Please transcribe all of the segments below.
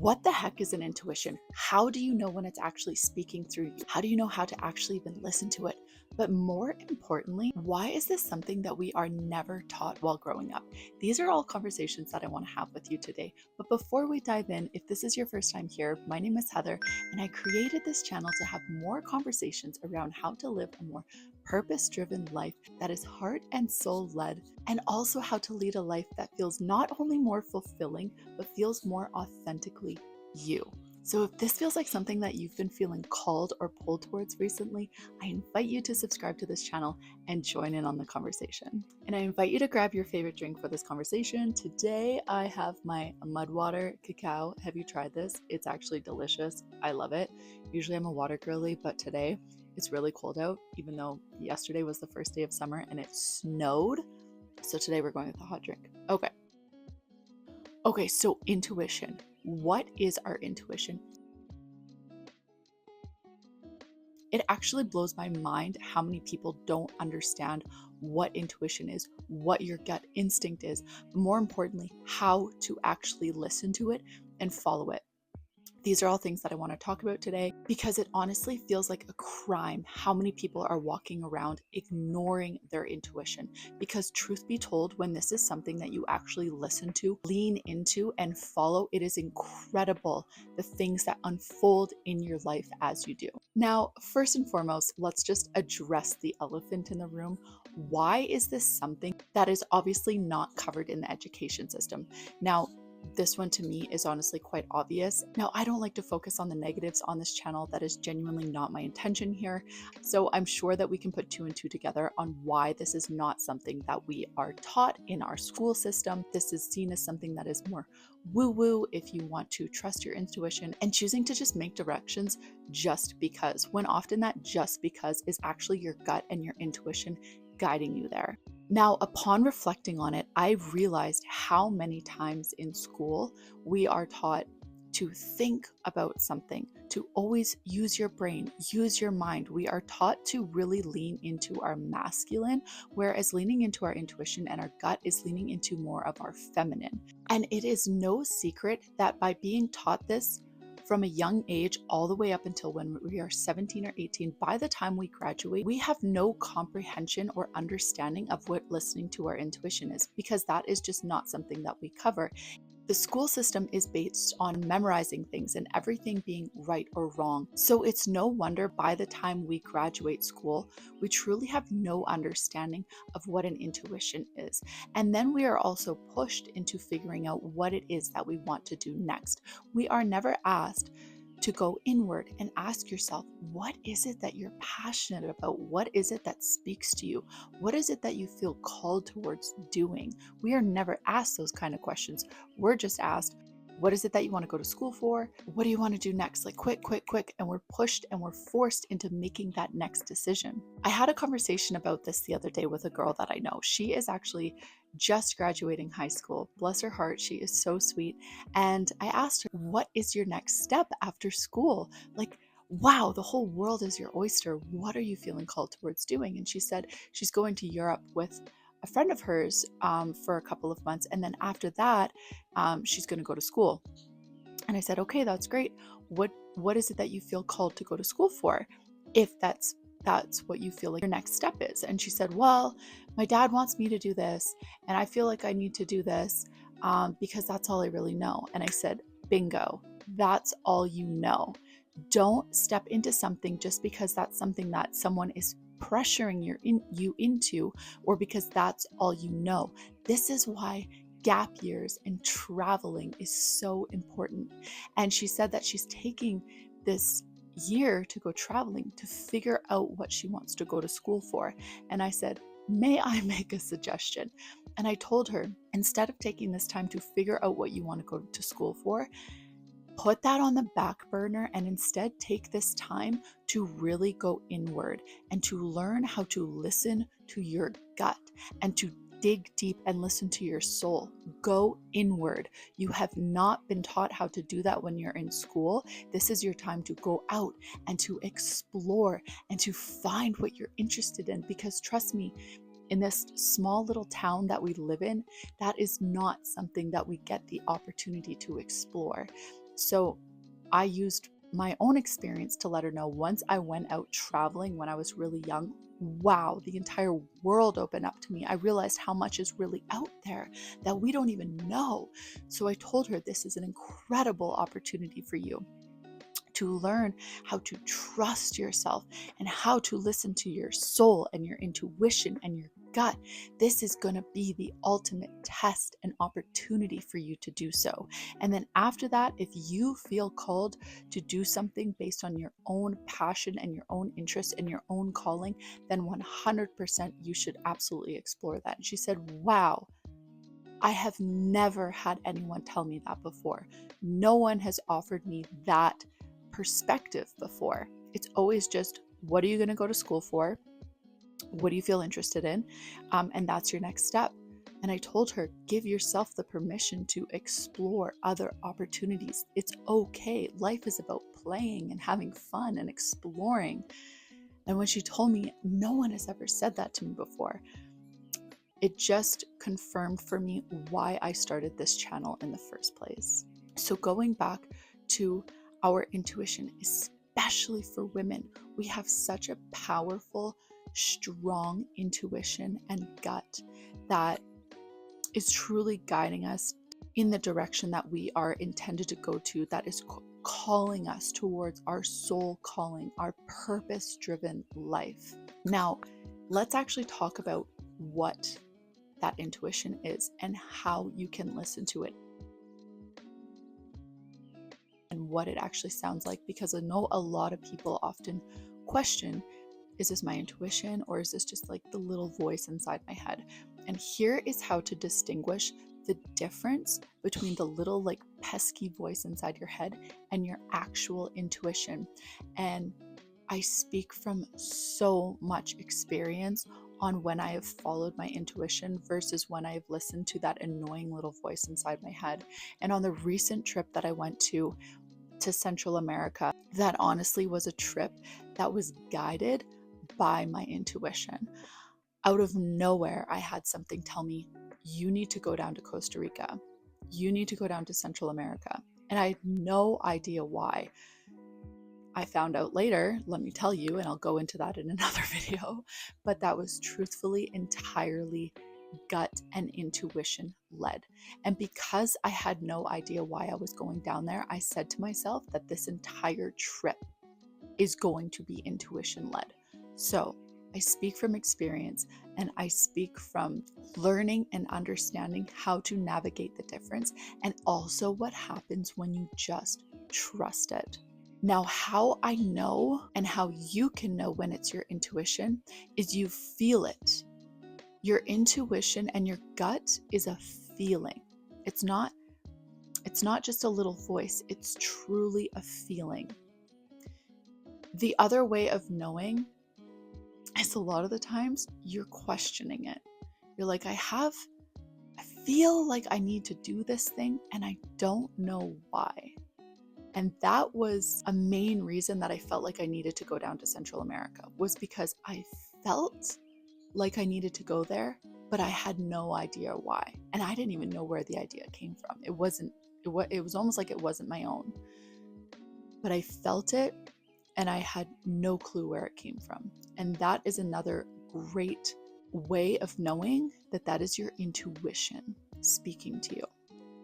What the heck is an intuition? How do you know when it's actually speaking through you? How do you know how to actually even listen to it? But more importantly, why is this something that we are never taught while growing up? These are all conversations that I want to have with you today. But before we dive in, if this is your first time here, my name is Heather, and I created this channel to have more conversations around how to live a more purpose-driven life that is heart and soul led, and also how to lead a life that feels not only more fulfilling, but feels more authentically you. So if this feels like something that you've been feeling called or pulled towards recently, I invite you to subscribe to this channel and join in on the conversation. And I invite you to grab your favorite drink for this conversation. Today, I have my mud water cacao. Have you tried this? It's actually delicious. I love it. Usually I'm a water girly, but today it's really cold out, even though yesterday was the first day of summer and it snowed. So today we're going with a hot drink. Okay, so intuition. What is our intuition? It actually blows my mind how many people don't understand what intuition is, what your gut instinct is, but more importantly, how to actually listen to it and follow it. These are all things that I want to talk about today because it honestly feels like a crime how many people are walking around ignoring their intuition. Because truth be told, when this is something that you actually listen to, lean into, and follow, it is incredible the things that unfold in your life as you do. Now, first and foremost, let's just address the elephant in the room. Why is this something that is obviously not covered in the education system? Now, this one to me is honestly quite obvious. Now, I don't like to focus on the negatives on this channel. That is genuinely not my intention here. So I'm sure that we can put two and two together on why this is not something that we are taught in our school system. This is seen as something that is more woo-woo if you want to trust your intuition and choosing to just make directions just because, when often that just because is actually your gut and your intuition guiding you there. Now, upon reflecting on it, I realized how many times in school we are taught to think about something, to always use your brain, use your mind. We are taught to really lean into our masculine, whereas leaning into our intuition and our gut is leaning into more of our feminine. And it is no secret that by being taught this, from a young age all the way up until when we are 17 or 18, by the time we graduate, we have no comprehension or understanding of what listening to our intuition is, because that is just not something that we cover. The school system is based on memorizing things and everything being right or wrong. So it's no wonder by the time we graduate school, we truly have no understanding of what an intuition is. And then we are also pushed into figuring out what it is that we want to do next. We are never asked to go inward and ask yourself, what is it that you're passionate about? What is it that speaks to you? What is it that you feel called towards doing? We are never asked those kind of questions. We're just asked, what is it that you want to go to school for? What do you want to do next? Like quick, quick, quick. And we're pushed and we're forced into making that next decision. I had a conversation about this the other day with a girl that I know. She is actually just graduating high school. Bless her heart, she is so sweet. And I asked her, what is your next step after school? Like, wow, the whole world is your oyster. What are you feeling called towards doing? And she said she's going to Europe with a friend of hers for a couple of months. And then after that, she's going to go to school. And I said, okay, that's great. What is it that you feel called to go to school for? If that's what you feel like your next step is. And she said, well, my dad wants me to do this, and I feel like I need to do this because that's all I really know. And I said, bingo, that's all you know. Don't step into something just because that's something that someone is pressuring you into, or because that's all you know. This is why gap years and traveling is so important. And she said that she's taking this year to go traveling to figure out what she wants to go to school for. And I said, may I make a suggestion? And I told her, instead of taking this time to figure out what you want to go to school for, put that on the back burner and instead take this time to really go inward and to learn how to listen to your gut and to dig deep and listen to your soul. Go inward. You have not been taught how to do that when you're in school. This is your time to go out and to explore and to find what you're interested in, because trust me, in this small little town that we live in, that is not something that we get the opportunity to explore. So I used my own experience to let her know once I went out traveling when I was really young. Wow, the entire world opened up to me. I realized how much is really out there that we don't even know. So I told her this is an incredible opportunity for you to learn how to trust yourself and how to listen to your soul and your intuition and your gut. This is going to be the ultimate test and opportunity for you to do so. And then after that, if you feel called to do something based on your own passion and your own interest and your own calling, then 100% you should absolutely explore that. And she said, wow, I have never had anyone tell me that before. No one has offered me that perspective before. It's always just, what are you going to go to school for? What do you feel interested in? And that's your next step. And I told her, give yourself the permission to explore other opportunities. It's okay. Life is about playing and having fun and exploring. And when she told me, no one has ever said that to me before, it just confirmed for me why I started this channel in the first place. So going back to our intuition, especially for women, we have such a powerful, strong intuition and gut that is truly guiding us in the direction that we are intended to go to, that is calling us towards our soul calling, our purpose-driven life. Now, let's actually talk about what that intuition is and how you can listen to it and what it actually sounds like, because I know a lot of people often question, is this my intuition or is this just like the little voice inside my head? And here is how to distinguish the difference between the little like pesky voice inside your head and your actual intuition. And I speak from so much experience on when I have followed my intuition versus when I have listened to that annoying little voice inside my head. And on the recent trip that I went to Central America, that honestly was a trip that was guided by my intuition. Out of nowhere, I had something tell me, you need to go down to Costa Rica. You need to go down to Central America. And I had no idea why. I found out later, let me tell you, and I'll go into that in another video, but that was truthfully entirely gut and intuition led. And because I had no idea why I was going down there, I said to myself that this entire trip is going to be intuition led. So I speak from experience and I speak from learning and understanding how to navigate the difference and also what happens when you just trust it. Now, how I know and how you can know when it's your intuition is you feel it. Your intuition and your gut is a feeling. It's not just a little voice, it's truly a feeling. The other way of knowing is a lot of the times you're questioning it. You're like, I feel like I need to do this thing and I don't know why. And that was a main reason that I felt like I needed to go down to Central America, was because I felt like I needed to go there, but I had no idea why. And I didn't even know where the idea came from. It was almost like it wasn't my own. But I felt it and I had no clue where it came from. And that is another great way of knowing that that is your intuition speaking to you.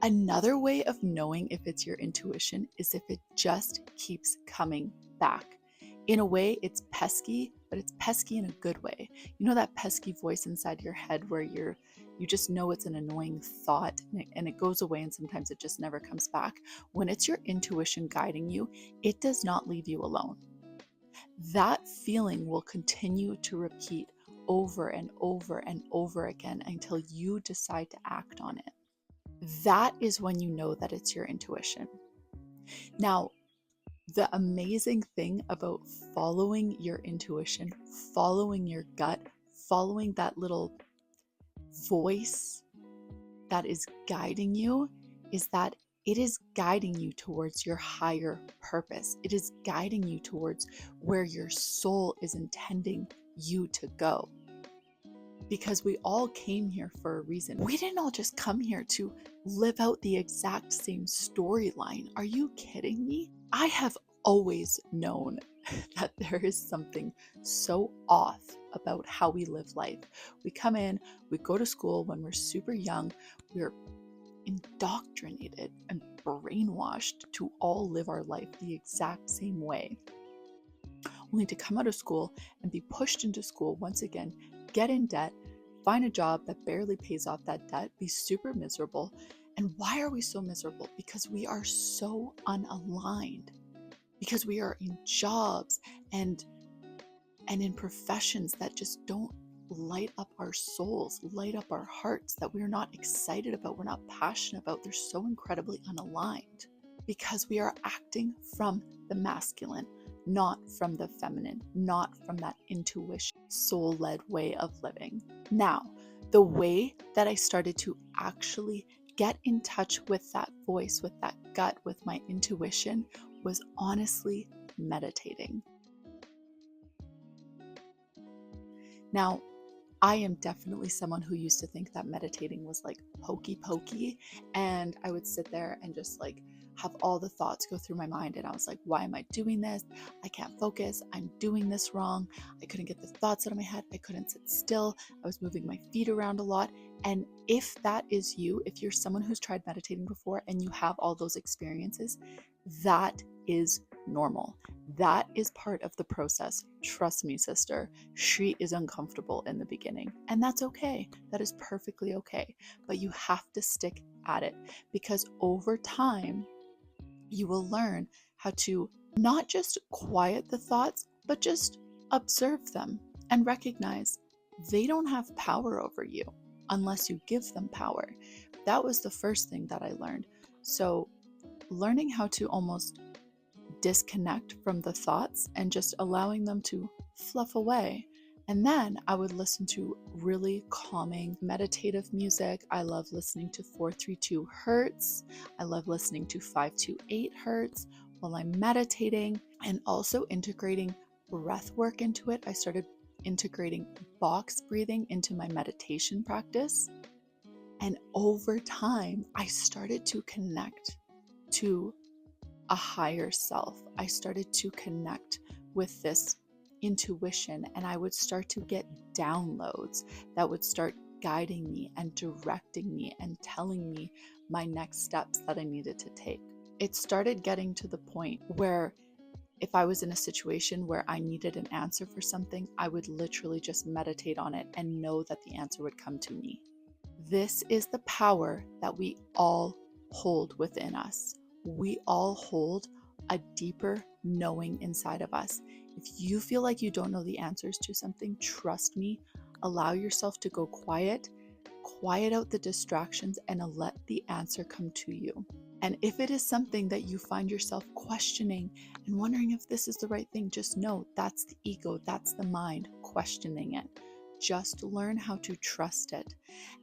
Another way of knowing if it's your intuition is if it just keeps coming back. In a way, it's pesky, but it's pesky in a good way. You know that pesky voice inside your head where you just know it's an annoying thought and it goes away and sometimes it just never comes back? When it's your intuition guiding you, it does not leave you alone. That feeling will continue to repeat over and over and over again until you decide to act on it. That is when you know that it's your intuition. Now, the amazing thing about following your intuition, following your gut, following that little voice that is guiding you is that it is guiding you towards your higher purpose. It is guiding you towards where your soul is intending you to go. because we all came here for a reason. We didn't all just come here to live out the exact same storyline. Are you kidding me? I have always known that there is something so off about how we live life. We come in, we go to school when we're super young, we're indoctrinated and brainwashed to all live our life the exact same way, only to come out of school and be pushed into school once again, get in debt, find a job that barely pays off that debt, be super miserable. And why are we so miserable? Because we are so unaligned. Because we are in jobs and in professions that just don't light up our souls, light up our hearts, that we're not excited about, we're not passionate about. They're so incredibly unaligned because we are acting from the masculine, not from the feminine, not from that intuition, soul-led way of living. Now, the way that I started to actually get in touch with that voice, with that gut, with my intuition, was honestly meditating. Now, I am definitely someone who used to think that meditating was like hokey pokey, and I would sit there and just like have all the thoughts go through my mind, and I was like, why am I doing this? I can't focus. I'm doing this wrong. I couldn't get the thoughts out of my head. I couldn't sit still. I was moving my feet around a lot. And if that is you, if you're someone who's tried meditating before and you have all those experiences, that is normal. That is part of the process. Trust me, sister. She is uncomfortable in the beginning, and that's okay. That is perfectly okay. But you have to stick at it, because over time, you will learn how to not just quiet the thoughts, but just observe them and recognize they don't have power over you unless you give them power. That was the first thing that I learned. So learning how to almost disconnect from the thoughts and just allowing them to fluff away. And then I would listen to really calming meditative music. I love listening to 432 hertz. I love listening to 528 hertz while I'm meditating, and also integrating breath work into it. I started integrating box breathing into my meditation practice. And over time, I started to connect to a higher self. I started to connect with this intuition, and I would start to get downloads that would start guiding me and directing me and telling me my next steps that I needed to take. It started getting to the point where if I was in a situation where I needed an answer for something, I would literally just meditate on it and know that the answer would come to me. This is the power that we all hold within us. We all hold a deeper knowing inside of us. If you feel like you don't know the answers to something, trust me, allow yourself to go quiet out the distractions, and let the answer come to you. And if it is something that you find yourself questioning and wondering if this is the right thing, just know that's the ego, that's the mind questioning it. Just learn how to trust it.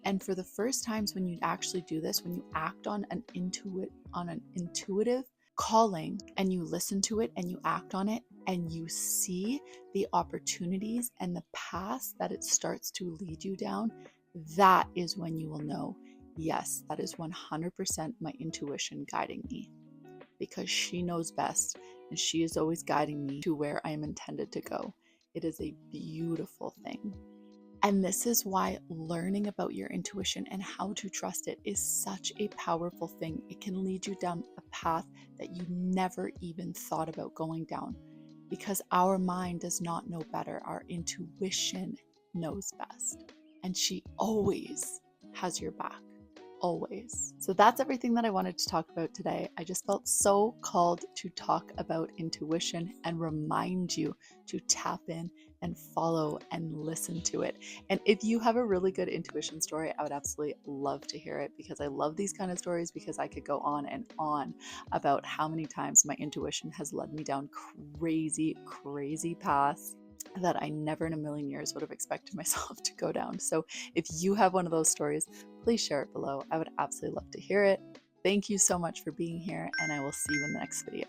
And for the first times when you actually do this, when you act on an intuitive calling and you listen to it and you act on it and you see the opportunities and the paths that it starts to lead you down, that is when you will know, yes, that is 100% my intuition guiding me, because she knows best and she is always guiding me to where I am intended to go. It is a beautiful thing. And this is why learning about your intuition and how to trust it is such a powerful thing. It can lead you down a path that you never even thought about going down, because our mind does not know better. Our intuition knows best, and she always has your back. Always. So that's everything that I wanted to talk about today. I just felt so called to talk about intuition and remind you to tap in and follow and listen to it. And if you have a really good intuition story, I would absolutely love to hear it, because I love these kind of stories, because I could go on and on about how many times my intuition has led me down crazy paths that I never in a million years would have expected myself to go down. So if you have one of those stories, please share it below. I would absolutely love to hear it. Thank you so much for being here, and I will see you in the next video.